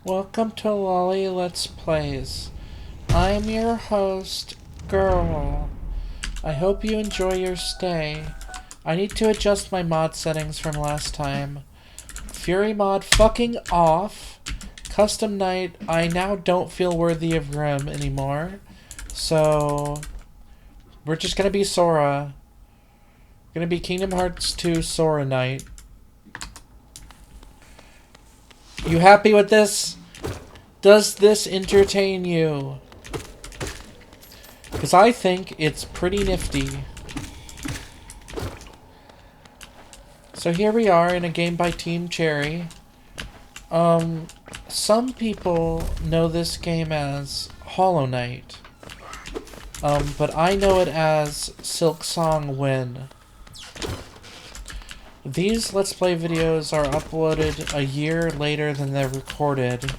Welcome to Loli Let's Plays. I'm your host, Girl. I hope you enjoy your stay. I need to adjust my mod settings from last time. Fury mod fucking off. Custom night, I now don't feel worthy of Grim anymore. So, we're just gonna be Sora. Gonna be Kingdom Hearts 2 Sora night. You happy with this? Does this entertain you? Because I think it's pretty nifty. So here we are in a game by Team Cherry. Some people know this game as Hollow Knight. But I know it as Silksong Win. These Let's Play videos are uploaded a year later than they're recorded,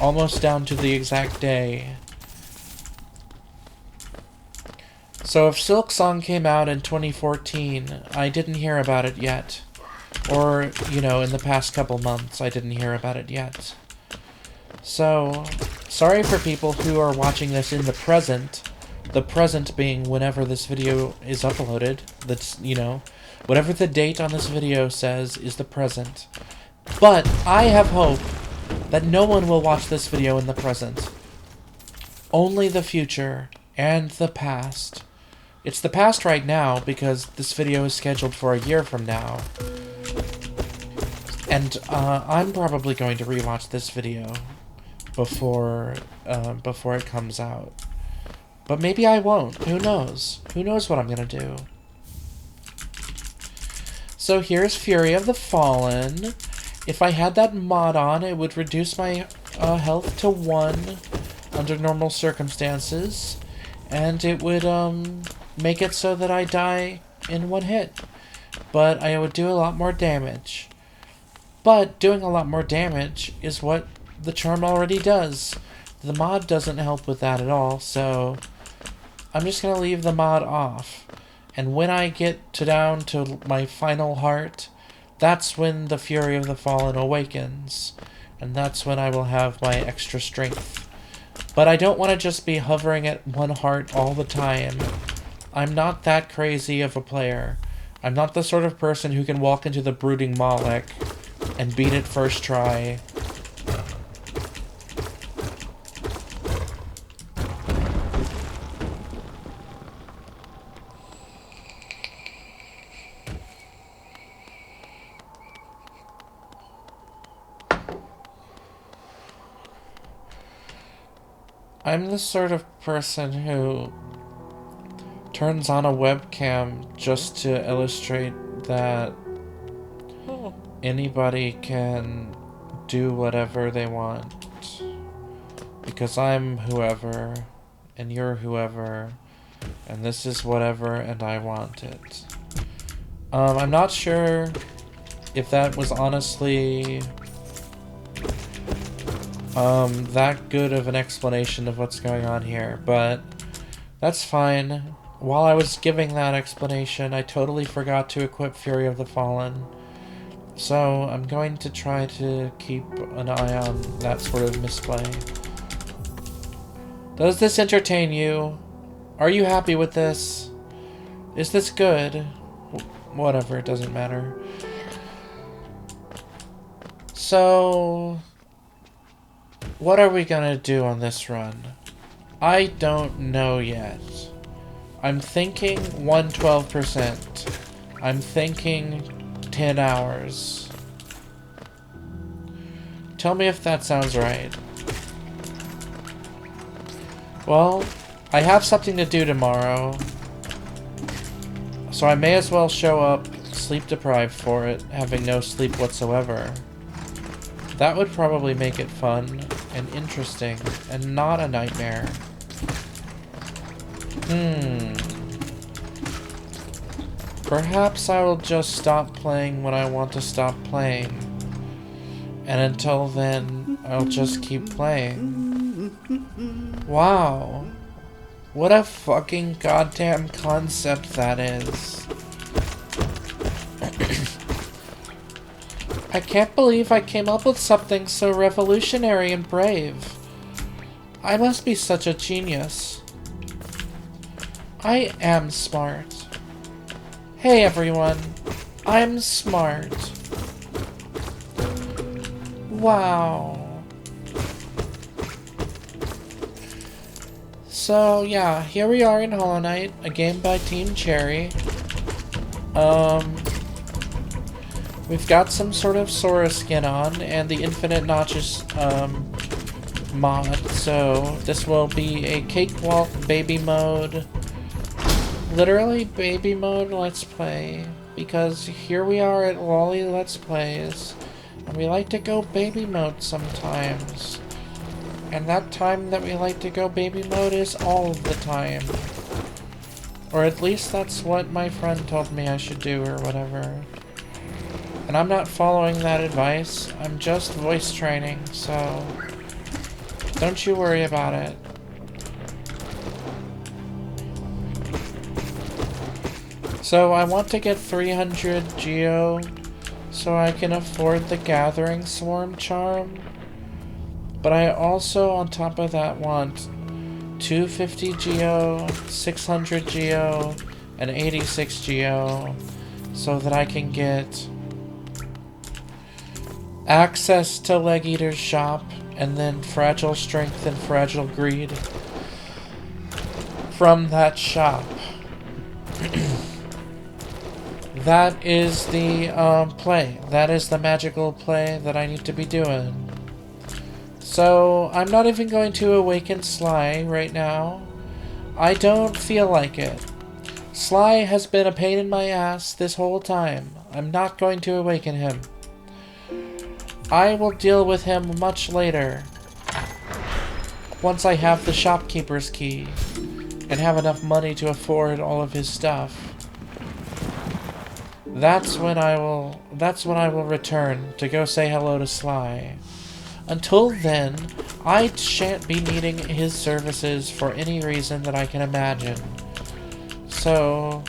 almost down to the exact day. So if Silksong came out in 2014, I didn't hear about it yet. Or, you know, in the past couple months, I didn't hear about it yet. So, sorry for people who are watching this in the present being whenever this video is uploaded. That's, you know, whatever the date on this video says is the present. But I have hope that no one will watch this video in the present. Only the future and the past. It's the past right now because this video is scheduled for a year from now. And I'm probably going to rewatch this video before it comes out. But maybe I won't. Who knows? Who knows what I'm gonna do? So here's Fury of the Fallen. If I had that mod on, it would reduce my health to 1 under normal circumstances. And it would make it so that I die in 1 hit. But I would do a lot more damage. But doing a lot more damage is what the charm already does. The mod doesn't help with that at all, so I'm just going to leave the mod off. And when I get down to my final heart, that's when the Fury of the Fallen awakens. And that's when I will have my extra strength. But I don't want to just be hovering at 1 heart all the time. I'm not that crazy of a player. I'm not the sort of person who can walk into the Brooding Moloch and beat it first try. I'm the sort of person who turns on a webcam just to illustrate that anybody can do whatever they want. Because I'm whoever, and you're whoever, and this is whatever, and I want it. I'm not sure if that was honestly that good of an explanation of what's going on here, but that's fine. While I was giving that explanation, I totally forgot to equip Fury of the Fallen. So I'm going to try to keep an eye on that sort of misplay. Does this entertain you? Are you happy with this? Is this good? Whatever, it doesn't matter. So, what are we gonna do on this run? I don't know yet. I'm thinking 112%. I'm thinking 10 hours. Tell me if that sounds right. Well, I have something to do tomorrow, so I may as well show up sleep deprived for it, having no sleep whatsoever. That would probably make it fun and interesting and not a nightmare. Perhaps I will just stop playing when I want to stop playing. And until then, I'll just keep playing. Wow. What a fucking goddamn concept that is. I can't believe I came up with something so revolutionary and brave. I must be such a genius. I am smart. Hey everyone, I'm smart. Wow. So yeah, here we are in Hollow Knight, a game by Team Cherry. We've got some sort of Sora skin on, and the Infinite Notches, mod, so this will be a cakewalk baby mode. Literally baby mode let's play, because here we are at Loli Let's Plays, and we like to go baby mode sometimes. And that time that we like to go baby mode is all of the time. Or at least that's what my friend told me I should do or whatever. And I'm not following that advice, I'm just voice training, so don't you worry about it. So I want to get 300 Geo so I can afford the Gathering Swarm charm. But I also, on top of that, want 250 Geo, 600 Geo, and 86 Geo so that I can get access to Leg Eater's shop, and then Fragile Strength and Fragile Greed from that shop. That is the play. That is the magical play that I need to be doing. So I'm not even going to awaken Sly right now. I don't feel like it. Sly has been a pain in my ass this whole time. I'm not going to awaken him. I will deal with him much later. Once I have the shopkeeper's key and have enough money to afford all of his stuff. That's when I will return to go say hello to Sly. Until then, I shan't be needing his services for any reason that I can imagine. So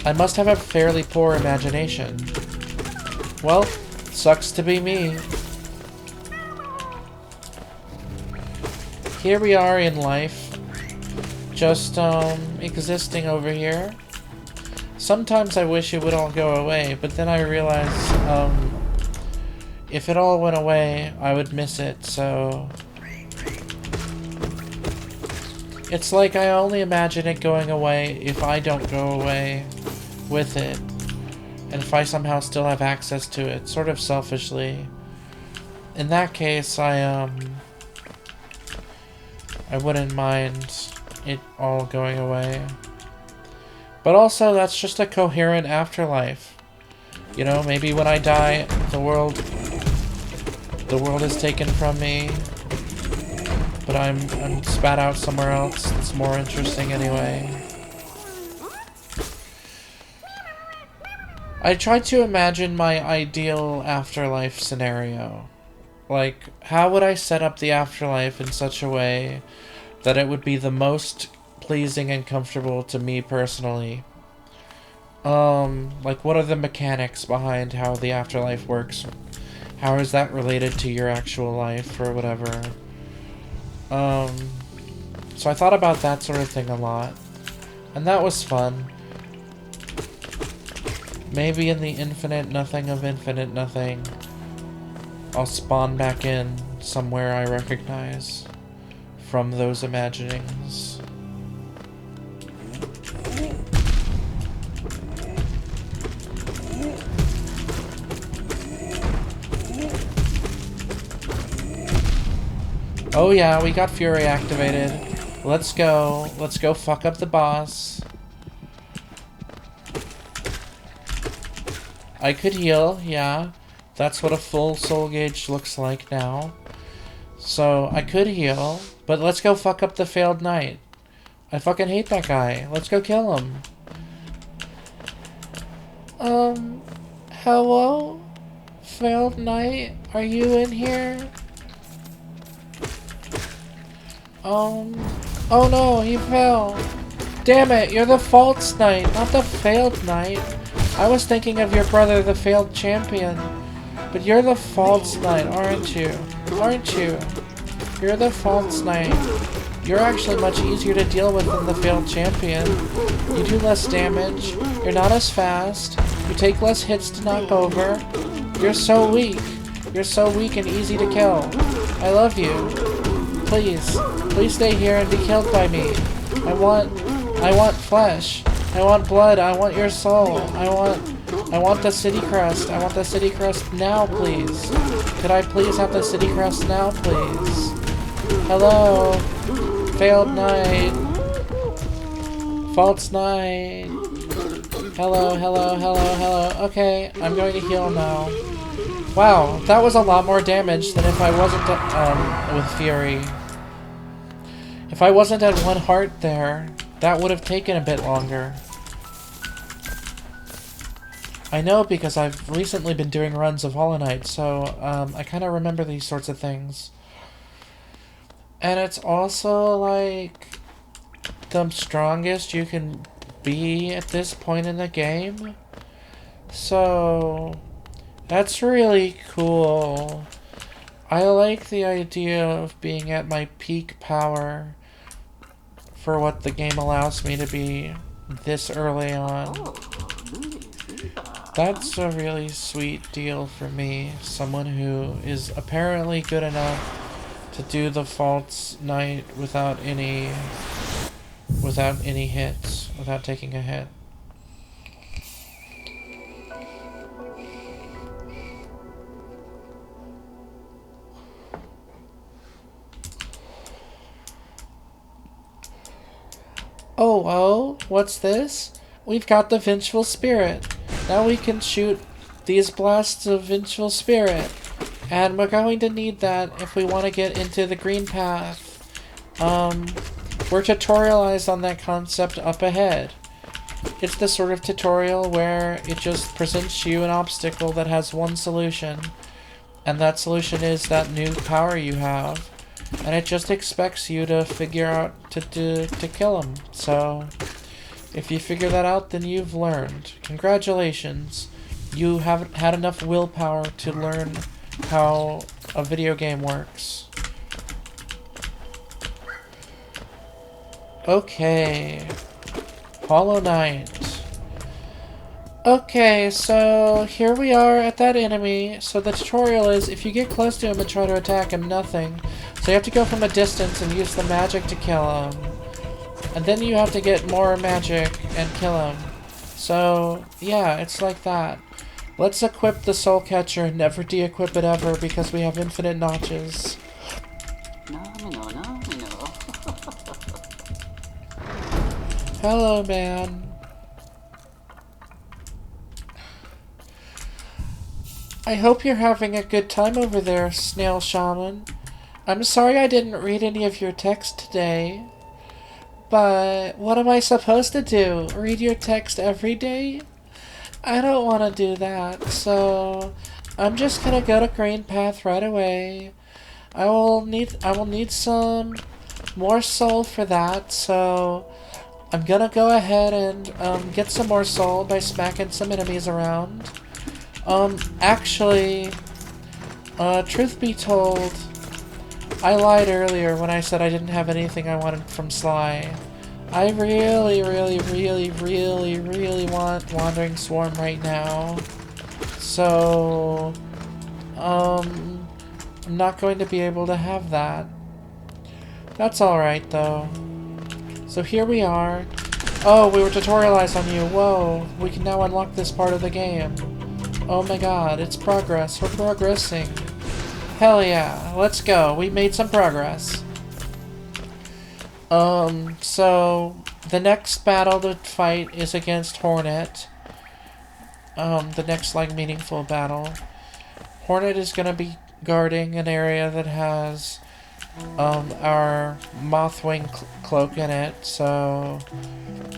I must have a fairly poor imagination. Well, sucks to be me. Here we are in life, just existing over here. Sometimes I wish it would all go away, but then I realize if it all went away, I would miss it, so it's like I only imagine it going away if I don't go away with it. And if I somehow still have access to it, sort of selfishly. In that case, I wouldn't mind it all going away. But also, that's just a coherent afterlife. You know, maybe when I die, the world is taken from me. But I'm spat out somewhere else. It's more interesting anyway. I tried to imagine my ideal afterlife scenario. Like, how would I set up the afterlife in such a way that it would be the most pleasing and comfortable to me personally? Like, what are the mechanics behind how the afterlife works? How is that related to your actual life or whatever? So I thought about that sort of thing a lot. And that was fun. Maybe in the infinite nothing of infinite nothing, I'll spawn back in somewhere I recognize from those imaginings. Oh yeah, we got Fury activated. Let's go. Let's go fuck up the boss. I could heal, yeah. That's what a full soul gauge looks like now. So, I could heal, but let's go fuck up the failed knight. I fucking hate that guy. Let's go kill him. Hello? Failed knight? Are you in here? Oh no, he fell. Damn it, you're the false knight, not the failed knight. I was thinking of your brother, the failed champion. But you're the false knight, aren't you? Aren't you? You're the false knight. You're actually much easier to deal with than the failed champion. You do less damage. You're not as fast. You take less hits to knock over. You're so weak. You're so weak and easy to kill. I love you. Please. Please stay here and be killed by me. I want flesh. I want blood. I want your soul. I want the city crest. I want the city crest now, please. Could I please have the city crest now, please? Hello? Failed knight. False knight. Hello, hello, hello, hello. Okay, I'm going to heal now. Wow, that was a lot more damage than if I wasn't, with Fury. If I wasn't at 1 heart there, that would have taken a bit longer. I know because I've recently been doing runs of Hollow Knight, so I kind of remember these sorts of things. And it's also like the strongest you can be at this point in the game. So that's really cool. I like the idea of being at my peak power for what the game allows me to be this early on. That's a really sweet deal for me. Someone who is apparently good enough to do the false knight without any hits, without taking a hit. Oh, what's this? We've got the Vengeful Spirit. Now we can shoot these blasts of Vengeful Spirit. And we're going to need that if we want to get into the green path. We're tutorialized on that concept up ahead. It's the sort of tutorial where it just presents you an obstacle that has one solution. And that solution is that new power you have. And it just expects you to figure out to kill him. So if you figure that out, then you've learned. Congratulations. You haven't had enough willpower to learn how a video game works. Okay. Hollow Knight. Okay, so here we are at that enemy. So the tutorial is if you get close to him and try to attack him, nothing. So you have to go from a distance and use the magic to kill him. And then you have to get more magic and kill him. So, yeah, it's like that. Let's equip the Soul Catcher and never de-equip it ever because we have infinite notches. Hello, man. I hope you're having a good time over there, Snail Shaman. I'm sorry I didn't read any of your text today. But what am I supposed to do? Read your text every day? I don't want to do that, so I'm just gonna go to Green Path right away. I will need some more soul for that, so I'm gonna go ahead and get some more soul by smacking some enemies around. Actually, truth be told, I lied earlier when I said I didn't have anything I wanted from Sly. I really, really, really, really, really want Wandering Swarm right now. So, I'm not going to be able to have that. That's alright, though. So here we are. Oh, we were tutorialized on you. Whoa, we can now unlock this part of the game. Oh my god, it's progress. We're progressing. Hell yeah, let's go. We made some progress. So the next battle to fight is against Hornet. The next, like, meaningful battle. Hornet is gonna be guarding an area that has, our Mothwing cloak in it, so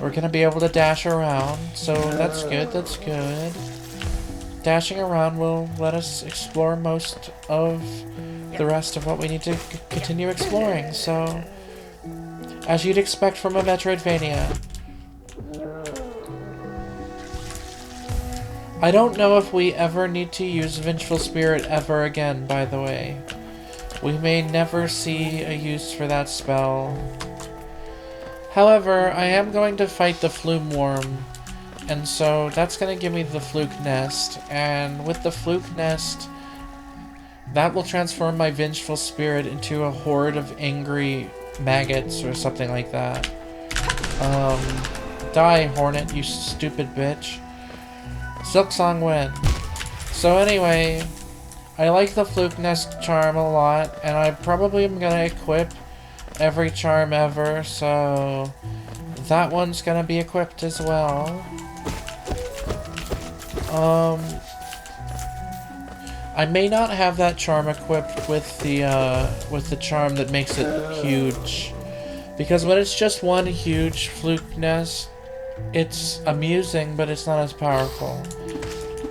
we're gonna be able to dash around, so that's good, that's good. Dashing around will let us explore most of the rest of what we need to continue exploring, so as you'd expect from a Metroidvania. I don't know if we ever need to use Vengeful Spirit ever again, by the way. We may never see a use for that spell. However, I am going to fight the Flume Worm, and so that's going to give me the Fluke Nest, and with the Fluke Nest, that will transform my Vengeful Spirit into a horde of angry maggots or something like that. Die, Hornet, you stupid bitch. Silksong win. So anyway, I like the Fluke Nest charm a lot, and I probably am gonna equip every charm ever, so that one's gonna be equipped as well. I may not have that charm equipped with the charm that makes it huge, because when it's just one huge Fluke Nest, it's amusing, but it's not as powerful.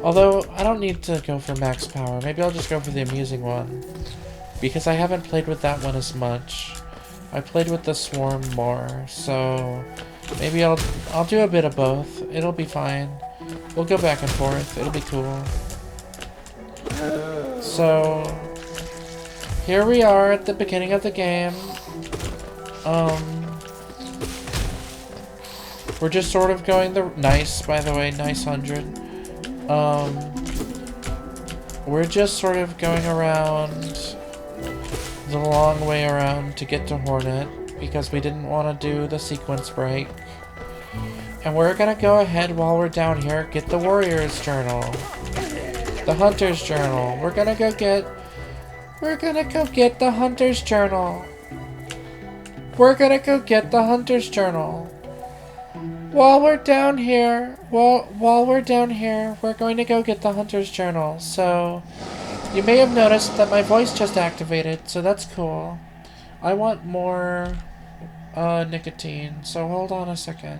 Although, I don't need to go for max power. Maybe I'll just go for the amusing one. Because I haven't played with that one as much. I played with the Swarm more, so maybe I'll do a bit of both. It'll be fine. We'll go back and forth. It'll be cool. So, here we are at the beginning of the game. We're just sort of going the... Nice, by the way. Nice 100. We're just sort of going around the long way around to get to Hornet because we didn't want to do the sequence break. And we're gonna go ahead while we're down here, get the Warrior's Journal. The Hunter's Journal. We're gonna go get the Hunter's Journal. We're gonna go get the Hunter's Journal. While we're down here, we're going to go get the Hunter's Journal. So, you may have noticed that my voice just activated, so that's cool. I want more nicotine, so hold on a second.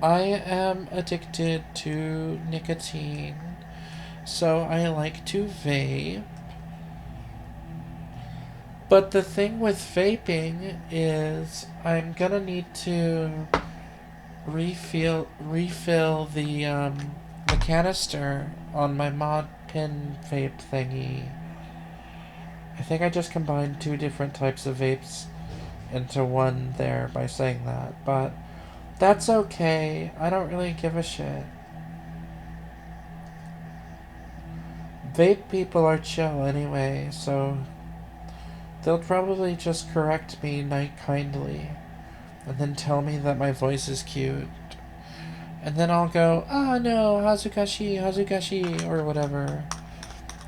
I am addicted to nicotine, so I like to vape. But the thing with vaping is I'm gonna need to refill the canister on my mod pin vape thingy. I think I just combined two different types of vapes into one there by saying that, but that's okay. I don't really give a shit. Vape people are chill anyway, so they'll probably just correct me kindly and then tell me that my voice is cute. And then I'll go, ah no, Hazukashi, or whatever.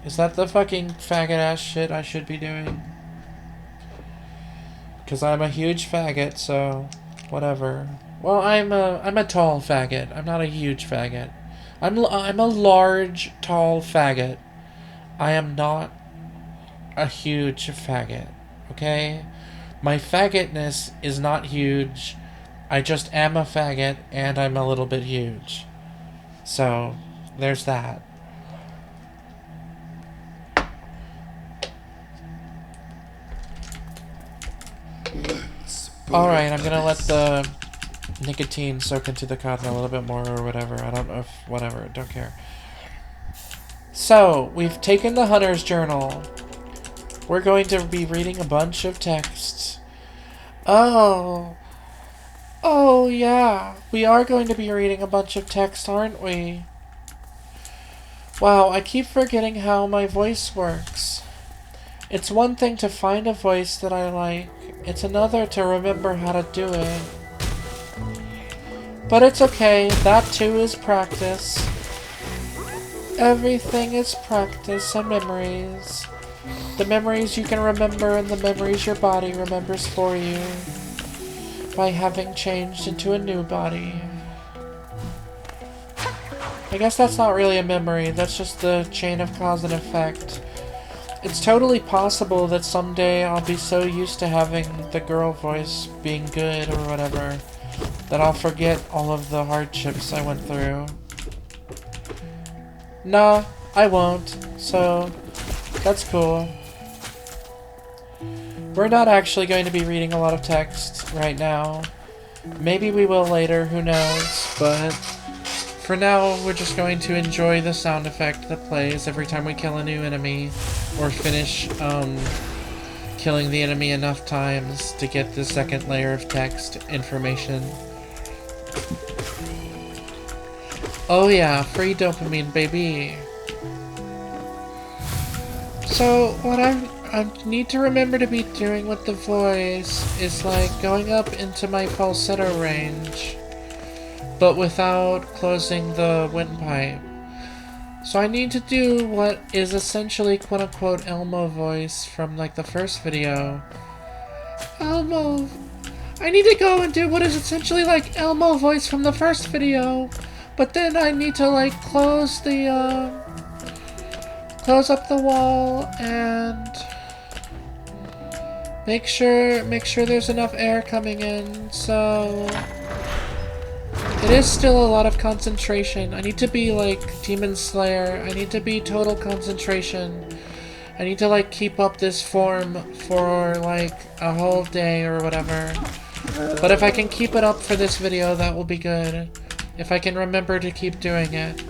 Is that the fucking faggot ass shit I should be doing? Because I'm a huge faggot, so whatever. Well, I'm a tall faggot. I'm not a huge faggot. I'm a large, tall faggot. I am not a huge faggot, okay? My faggotness is not huge. I just am a faggot, and I'm a little bit huge. So, there's that. Alright, I'm gonna let the nicotine soak into the cotton a little bit more or whatever. I don't know if... whatever, don't care. So, we've taken the Hunter's Journal. We're going to be reading a bunch of texts. Oh, yeah. We are going to be reading a bunch of text, aren't we? Wow, I keep forgetting how my voice works. It's one thing to find a voice that I like. It's another to remember how to do it. But it's okay. That too is practice. Everything is practice and memories. The memories you can remember and the memories your body remembers for you by having changed into a new body. I guess that's not really a memory, that's just the chain of cause and effect. It's totally possible that someday I'll be so used to having the girl voice being good or whatever that I'll forget all of the hardships I went through. Nah, I won't, so that's cool. We're not actually going to be reading a lot of text right now. Maybe we will later, who knows, but for now, we're just going to enjoy the sound effect that plays every time we kill a new enemy, or finish, killing the enemy enough times to get the second layer of text information. Oh yeah, free dopamine, baby. So, what I need to remember to be doing with the voice is like going up into my falsetto range, but without closing the windpipe. So I need to do what is essentially quote-unquote Elmo voice from like the first video. Elmo. I need to go and do what is essentially like Elmo voice from the first video, but then I need to like close up the wall and make sure there's enough air coming in. So it is still a lot of concentration. I need to be like Demon Slayer. I need to be total concentration. I need to like keep up this form for like a whole day or whatever. But if I can keep it up for this video, that will be good. If I can remember to keep doing it.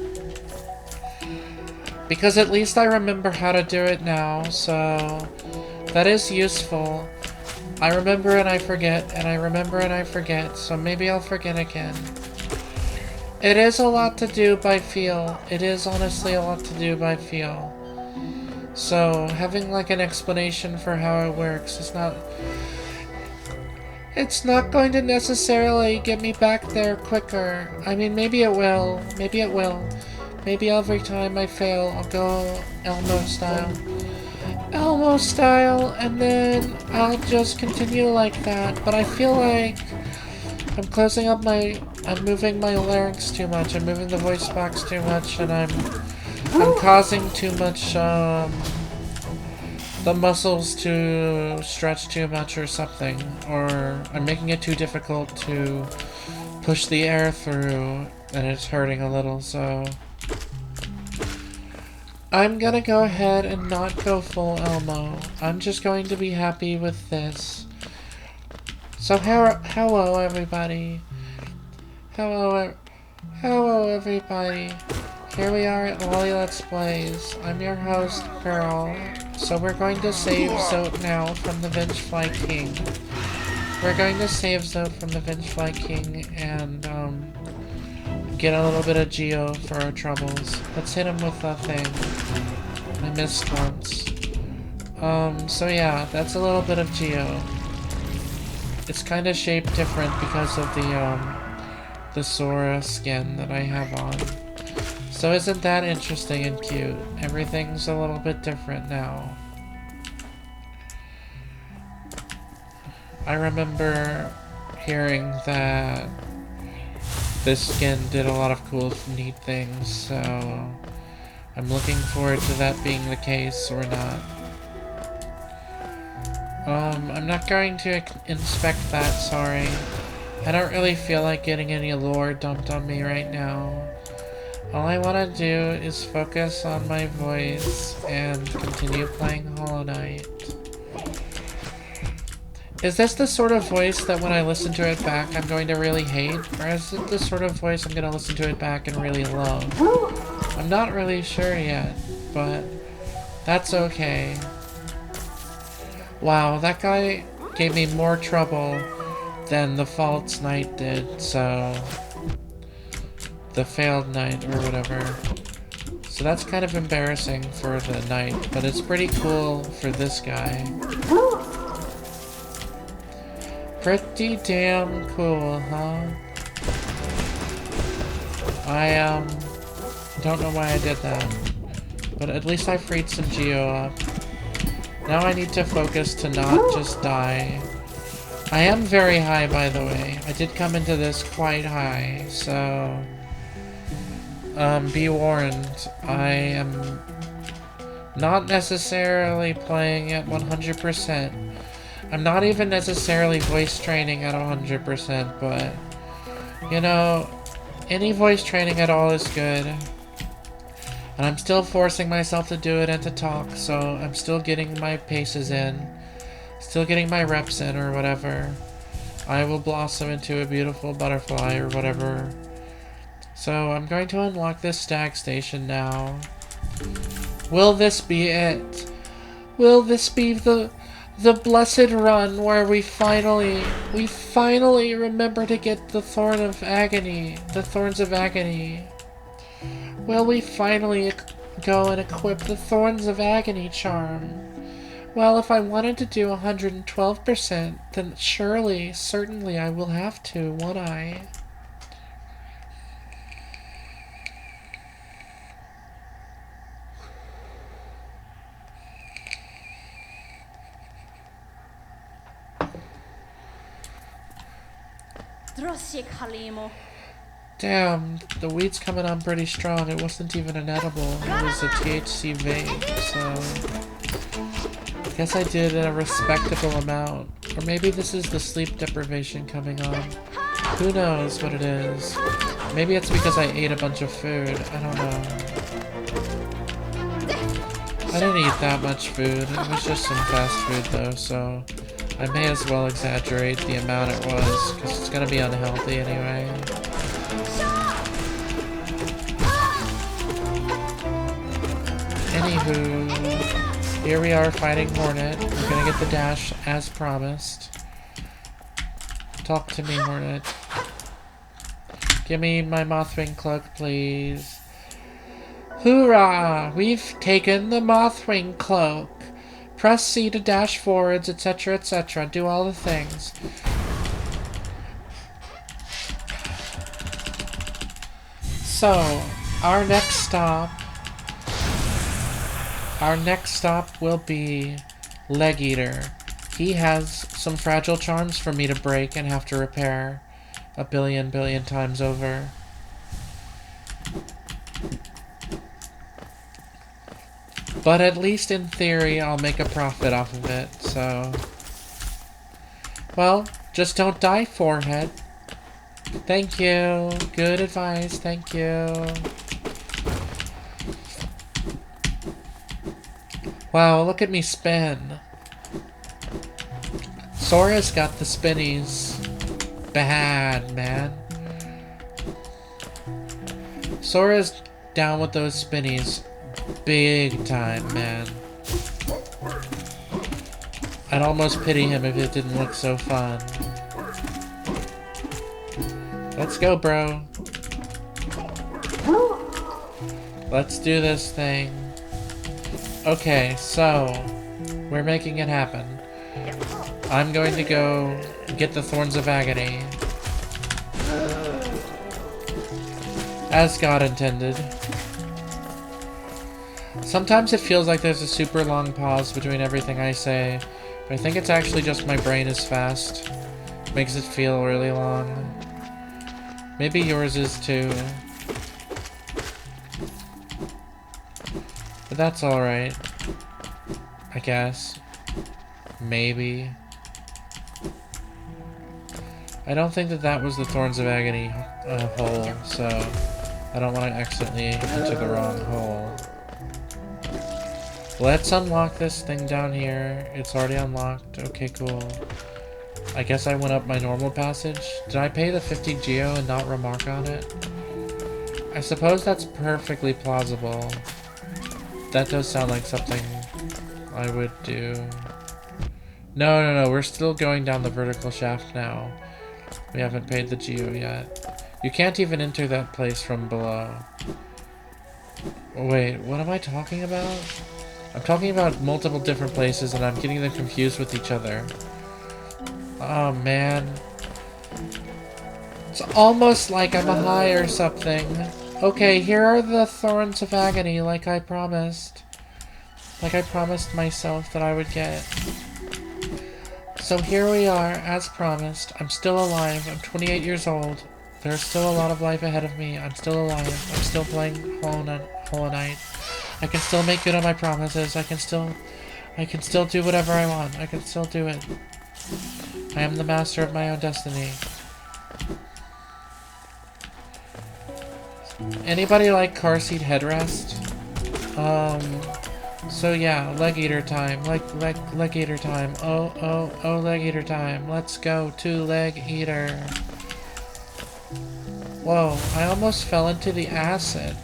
Because at least I remember how to do it now, so that is useful. I remember and I forget, and I remember and I forget, so maybe I'll forget again. It is a lot to do by feel. It is honestly a lot to do by feel. So having like an explanation for how it works is not... It's not going to necessarily get me back there quicker. I mean, maybe it will. Maybe it will. Maybe every time I fail, I'll go Elmo style. Elmo style, and then I'll just continue like that. But I feel like I'm closing up I'm moving my larynx too much. I'm moving the voice box too much, and I'm causing too much, the muscles to stretch too much or something. Or I'm making it too difficult to push the air through, and it's hurting a little, so... I'm gonna go ahead and not go full Elmo. I'm just going to be happy with this. So hello everybody. Hello everybody. Here we are at Loli Let's Plays. I'm your host, Pearl. So we're going to save Zote now from the Vengefly King. We're going to save Zote from the Vengefly King and, get a little bit of Geo for our troubles. Let's hit him with that thing. I missed once. So yeah, that's a little bit of Geo. It's kind of shaped different because of the Sora skin that I have on. So isn't that interesting and cute? Everything's a little bit different now. I remember hearing that this skin did a lot of cool, neat things, so I'm looking forward to that being the case or not. I'm not going to inspect that, sorry. I don't really feel like getting any lore dumped on me right now. All I want to do is focus on my voice and continue playing Hollow Knight. Is this the sort of voice that when I listen to it back I'm going to really hate? Or is it the sort of voice I'm going to listen to it back and really love? I'm not really sure yet, but that's okay. Wow, that guy gave me more trouble than the False Knight did, so... The Failed Knight, or whatever. So that's kind of embarrassing for the Knight, but it's pretty cool for this guy. Pretty damn cool, huh? I, don't know why I did that. But at least I freed some Geo up. Now I need to focus to not just die. I am very high, by the way. I did come into this quite high, so... be warned. I am not necessarily playing at 100%. I'm not even necessarily voice training at 100%, but, you know, any voice training at all is good. And I'm still forcing myself to do it and to talk, so I'm still getting my paces in. Still getting my reps in, or whatever. I will blossom into a beautiful butterfly or whatever. So I'm going to unlock this stag station now. Will this be it? Will this be the blessed run where we finally remember to get the Thorn of Agony, the Thorns of Agony? Will we finally go and equip the Thorns of Agony charm? Well, if I wanted to do 112%, then certainly I will have to, won't I? Damn, the weed's coming on pretty strong. It wasn't even an edible. It was a THC vape, so I guess I did a respectable amount. Or maybe this is the sleep deprivation coming on. Who knows what it is? Maybe it's because I ate a bunch of food. I don't know. I didn't eat that much food. It was just some fast food though, so I may as well exaggerate the amount it was, because it's gonna be unhealthy anyway. Anywho, here we are fighting Hornet. We're gonna get the dash as promised. Talk to me, Hornet. Give me my Mothwing cloak, please. Hoorah! We've taken the Mothwing cloak. Press C to dash forwards, etc., etc. Do all the things. So, our next stop will be Leg Eater. He has some fragile charms for me to break and have to repair a billion times over. But at least in theory, I'll make a profit off of it, so... Well, just don't die, Forehead. Thank you. Good advice, thank you. Wow, look at me spin. Sora's got the spinnies. Bad, man. Sora's down with those spinnies. Big time, man. I'd almost pity him if it didn't look so fun. Let's go, bro. Let's do this thing. Okay, so we're making it happen. I'm going to go get the Thorns of Agony. As God intended. Sometimes it feels like there's a super long pause between everything I say, but I think it's actually just my brain is fast. Makes it feel really long. Maybe yours is too. But that's alright. I guess. Maybe. I don't think that was the Thorns of Agony hole, so I don't want to accidentally enter the wrong hole. Let's unlock this thing down here. It's already unlocked. Okay, cool. I guess I went up my normal passage. Did I pay the 50 geo and not remark on it? I suppose that's perfectly plausible. That does sound like something I would do. No, we're still going down the vertical shaft now. We haven't paid the geo yet. You can't even enter that place from below. Wait, what am I talking about? I'm talking about multiple different places and I'm getting them confused with each other. Oh man. It's almost like I'm a high or something. Okay, here are the Thorns of Agony like I promised. Like I promised myself that I would get. So here we are, as promised. I'm still alive. I'm 28 years old. There's still a lot of life ahead of me. I'm still alive. I'm still playing Hollow Knight. I can still make good on my promises. I can still do whatever I want. I can still do it. I am the master of my own destiny. Anybody like car seat headrest? So yeah, leg eater time. Leg eater time. Oh, leg eater time. Let's go to leg eater. Whoa, I almost fell into the acid.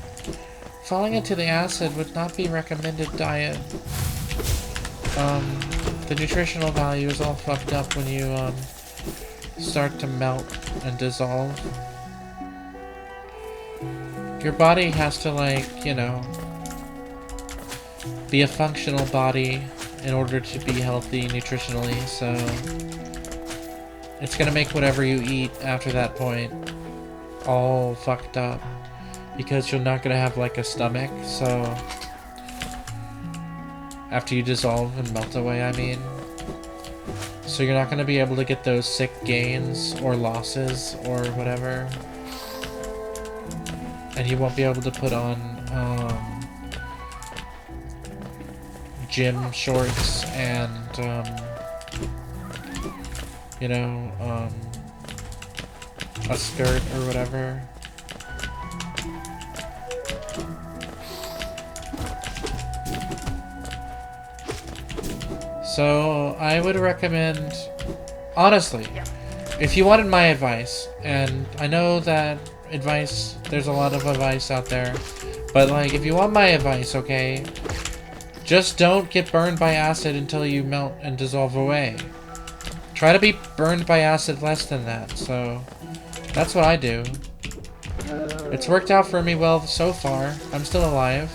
Falling into the acid would not be recommended diet. The nutritional value is all fucked up when you, start to melt and dissolve. Your body has to, like, you know, be a functional body in order to be healthy nutritionally, so it's gonna make whatever you eat after that point all fucked up, because you're not gonna have, like, a stomach, so after you dissolve and melt away, I mean. So you're not gonna be able to get those sick gains or losses or whatever. And you won't be able to put on, gym shorts and, you know, a skirt or whatever. So, I would recommend, honestly, if you wanted my advice, and I know that advice, there's a lot of advice out there, but, like, if you want my advice, okay, just don't get burned by acid until you melt and dissolve away. Try to be burned by acid less than that, so that's what I do. It's worked out for me well so far. I'm still alive.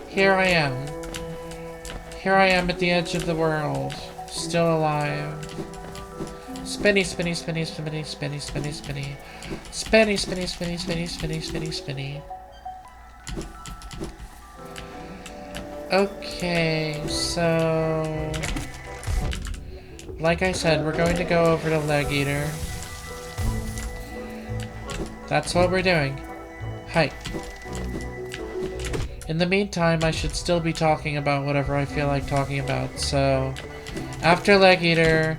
Here I am. Here I am at the edge of the world, still alive. Spinny, spinny, spinny, spinny, spinny, spinny, spinny. Spinny, spinny, spinny, spinny, spinny, spinny, spinny. Okay, so... like I said, we're going to go over to Leg Eater. That's what we're doing. Hi. In the meantime, I should still be talking about whatever I feel like talking about, so... after Leg Eater,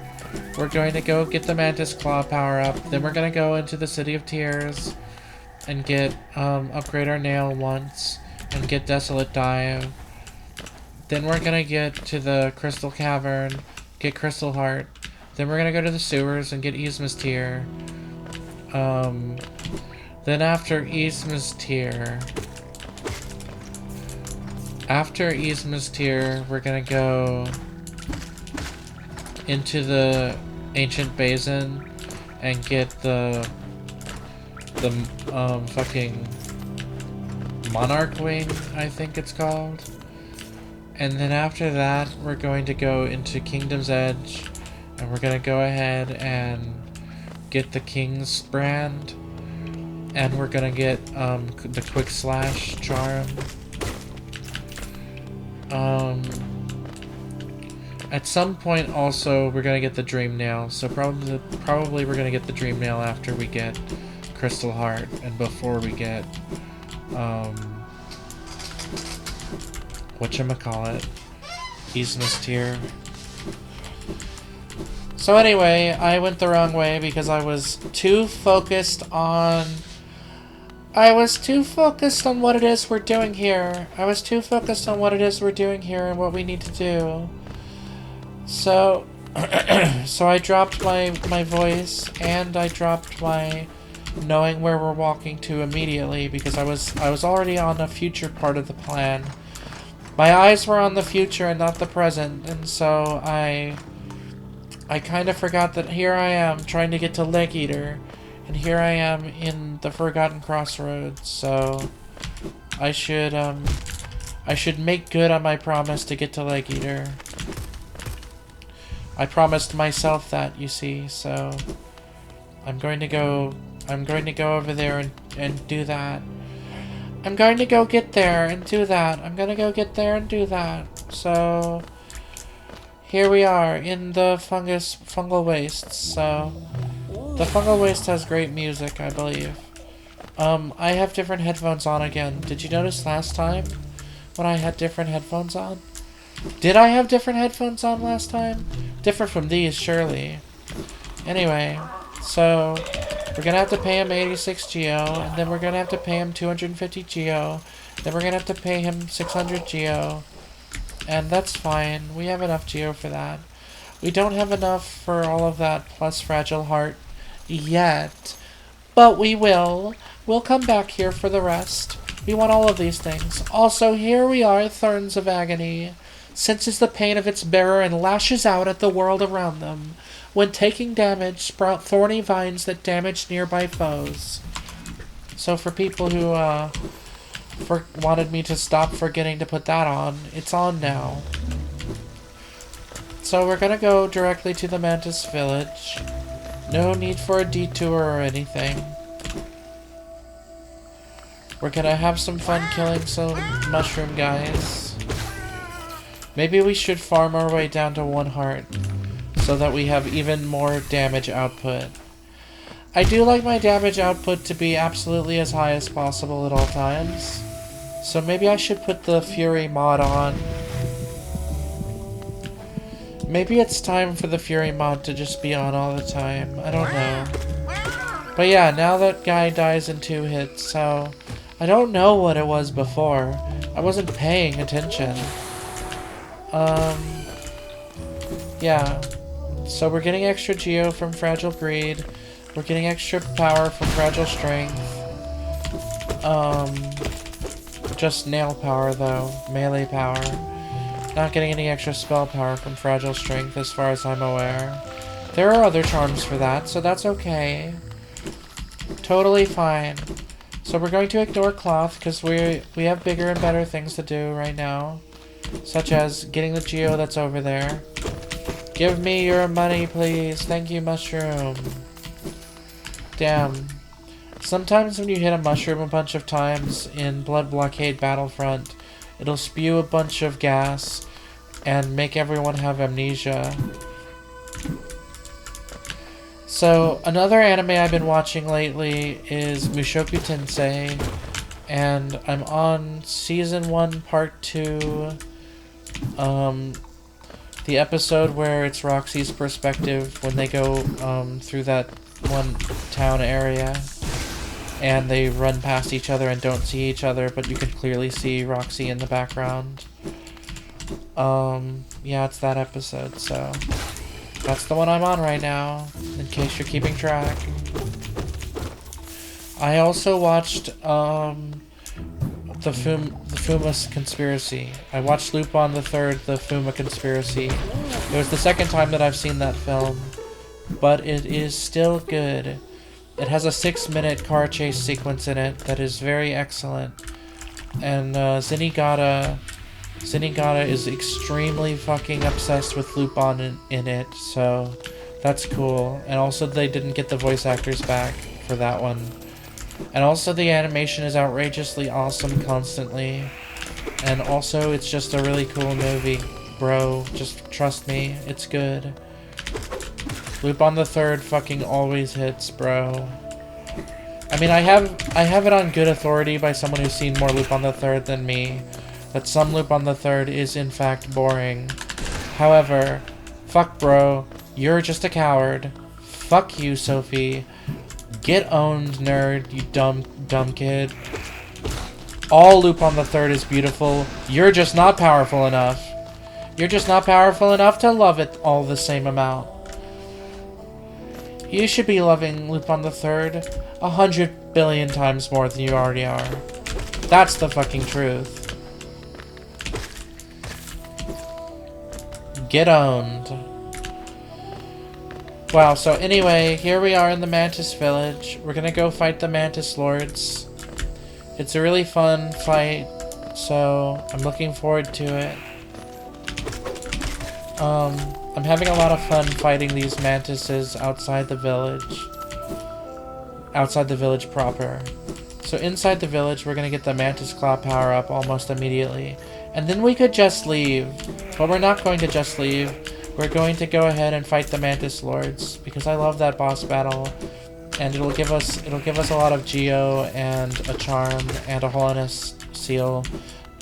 we're going to go get the Mantis Claw power-up, then we're going to go into the City of Tears and get, upgrade our nail once, and get Desolate Dive. Then we're going to get to the Crystal Cavern, get Crystal Heart. Then we're going to go to the sewers and get Yzma's Tear. Then after Yzma's Tear... we're going to go into the Ancient Basin and get the fucking Monarch Wing, I think it's called. And then after that, we're going to go into Kingdom's Edge, and we're going to go ahead and get the King's Brand, and we're going to get the Quick Slash Charm. At some point also, we're going to get the Dream Nail, so probably we're going to get the Dream Nail after we get Crystal Heart, and before we get, whatchamacallit, Yzma's Tear. So anyway, I went the wrong way because I was too focused on... what it is we're doing here. I was too focused on what it is we're doing here and what we need to do. So, so I dropped my voice, and I dropped my knowing where we're walking to immediately because I was already on the future part of the plan. My eyes were on the future and not the present, and so I kind of forgot that here I am trying to get to Leg Eater, and here I am in the Forgotten Crossroads, so I should make good on my promise to get to Leg Eater. I promised myself that, you see, so I'm going to go over there and do that. I'm going to go get there and do that. I'm going to go get there and do that. So here we are in the fungal wastes. So the fungal waste has great music, I believe. I have different headphones on again. Did you notice last time when I had different headphones on? Did I have different headphones on last time? Different from these, surely. Anyway, so We're gonna have to pay him 86 Geo, and then we're gonna have to pay him 250 Geo. Then we're gonna have to pay him 600 Geo. And that's fine. We have enough Geo for that. We don't have enough for all of that plus Fragile Heart yet. But we will. We'll come back here for the rest. We want all of these things. Also, here we are, Thorns of Agony. Senses the pain of its bearer and lashes out at the world around them. When taking damage, sprout thorny vines that damage nearby foes. So for people who wanted me to stop forgetting to put that on, it's on now. So we're gonna go directly to the Mantis Village. No need for a detour or anything. We're gonna have some fun killing some mushroom guys. Maybe we should farm our way down to 1 heart, so that we have even more damage output. I do like my damage output to be absolutely as high as possible at all times. So maybe I should put the Fury mod on. Maybe it's time for the Fury mod to just be on all the time. I don't know. But yeah, now that guy dies in 2 hits, so... I don't know what it was before. I wasn't paying attention. Yeah. So we're getting extra Geo from Fragile Greed. We're getting extra power from Fragile Strength. Just nail power though. Melee power. Not getting any extra spell power from Fragile Strength as far as I'm aware. There are other charms for that, so that's okay. Totally fine. So we're going to ignore Cloth because we have bigger and better things to do right now. Such as getting the Geo that's over there. Give me your money, please. Thank you, mushroom. Damn. Sometimes when you hit a mushroom a bunch of times in Blood Blockade Battlefront, it'll spew a bunch of gas and make everyone have amnesia. So, another anime I've been watching lately is Mushoku Tensei, and I'm on Season 1, Part 2, the episode where it's Roxy's perspective when they go through that one town area, and they run past each other and don't see each other, but you can clearly see Roxy in the background. Yeah, it's that episode, so... That's the one I'm on right now, in case you're keeping track. I also watched, the Fuma Conspiracy. I watched Lupin the Third, the Fuma Conspiracy. It was the second time that I've seen that film, but it is still good. It has a 6-minute car chase sequence in it that is very excellent. And, Zenigata is extremely fucking obsessed with Lupin in it, so that's cool. And also they didn't get the voice actors back for that one. And also the animation is outrageously awesome constantly. And also it's just a really cool movie, bro. Just trust me, it's good. Lupin the Third fucking always hits, bro. I mean, I have it on good authority by someone who's seen more Lupin the Third than me, that some Lupin the Third is in fact boring. However, fuck bro, you're just a coward. Fuck you, Sophie. Get owned, nerd, you dumb kid. All Lupin the Third is beautiful. You're just not powerful enough. You're just not powerful enough to love it all the same amount. You should be loving Lupin the Third 100 billion times more than you already are. That's the fucking truth. Get owned. Wow, so anyway, here we are in the Mantis Village. We're gonna go fight the Mantis Lords. It's a really fun fight, so I'm looking forward to it. I'm having a lot of fun fighting these mantises outside the village. Outside the village proper. So inside the village, we're gonna get the Mantis Claw power up almost immediately. And then we could just leave. But we're not going to just leave. We're going to go ahead and fight the Mantis Lords, because I love that boss battle. And it'll give us a lot of Geo and a charm and a Holiness Seal.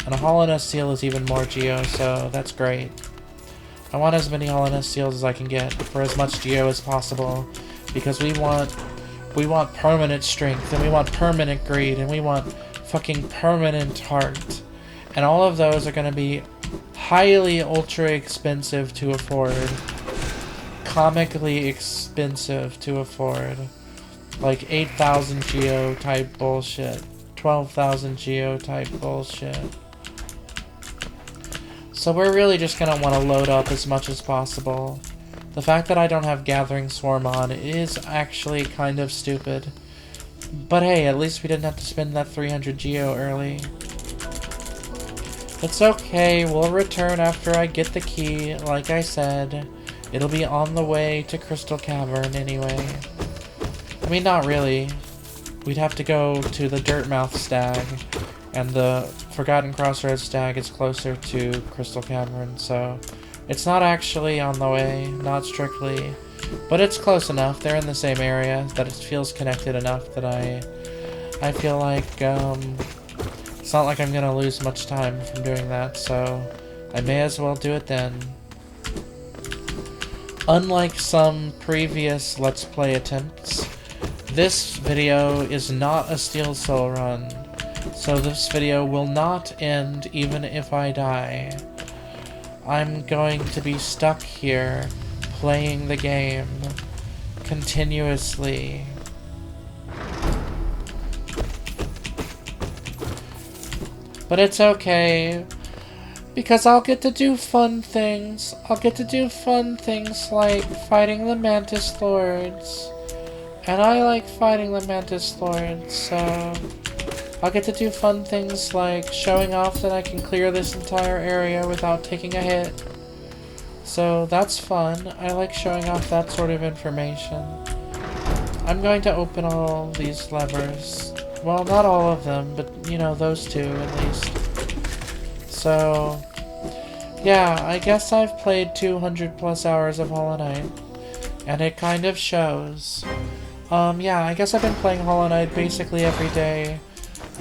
And a Holiness Seal is even more Geo, so that's great. I want as many Holiness Seals as I can get for as much Geo as possible, because we want We want permanent strength, and we want permanent greed, and we want fucking permanent heart. And all of those are going to be highly ultra expensive to afford. Comically expensive to afford. Like 8,000 geo type bullshit. 12,000 geo type bullshit. So we're really just going to want to load up as much as possible. The fact that I don't have Gathering Swarm on is actually kind of stupid. But hey, at least we didn't have to spend that 300 geo early. It's okay, we'll return after I get the key, like I said. It'll be on the way to Crystal Cavern anyway. I mean, not really. We'd have to go to the Dirtmouth Stag, and the Forgotten Crossroads Stag is closer to Crystal Cavern, so it's not actually on the way, not strictly, but it's close enough. They're in the same area that it feels connected enough that I feel like it's not like I'm gonna lose much time from doing that, so I may as well do it then. Unlike some previous Let's Play attempts, this video is not a Steel Soul run, so this video will not end even if I die. I'm going to be stuck here, playing the game, continuously. But it's okay, because I'll get to do fun things. I'll get to do fun things like fighting the Mantis Lords. And I like fighting the Mantis Lords, so I'll get to do fun things like showing off that I can clear this entire area without taking a hit. So that's fun. I like showing off that sort of information. I'm going to open all these levers. Well, not all of them, but, you know, those two at least. So, yeah, I guess I've played 200 plus hours of Hollow Knight, and it kind of shows. Yeah, I guess I've been playing Hollow Knight basically every day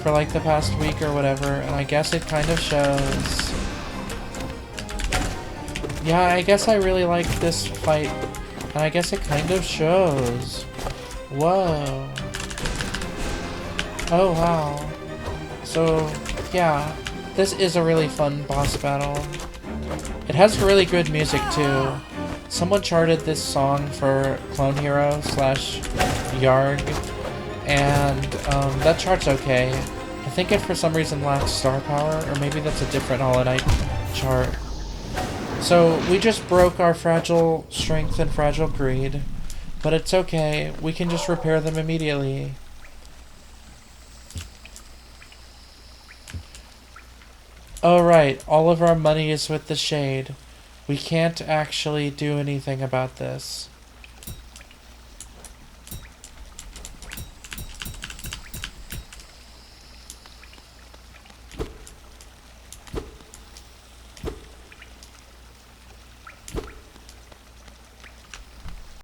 for like the past week or whatever, and I guess it kind of shows. Yeah, I guess I really like this fight, and I guess it kind of shows. Whoa. Oh, wow. So, yeah, this is a really fun boss battle. It has really good music, too. Someone charted this song for Clone Hero / Yarg, and that chart's okay. I think it for some reason lacks star power, or maybe that's a different Hollow Knight chart. So, we just broke our fragile strength and fragile greed, but it's okay. We can just repair them immediately. Oh right, all of our money is with the Shade. We can't actually do anything about this.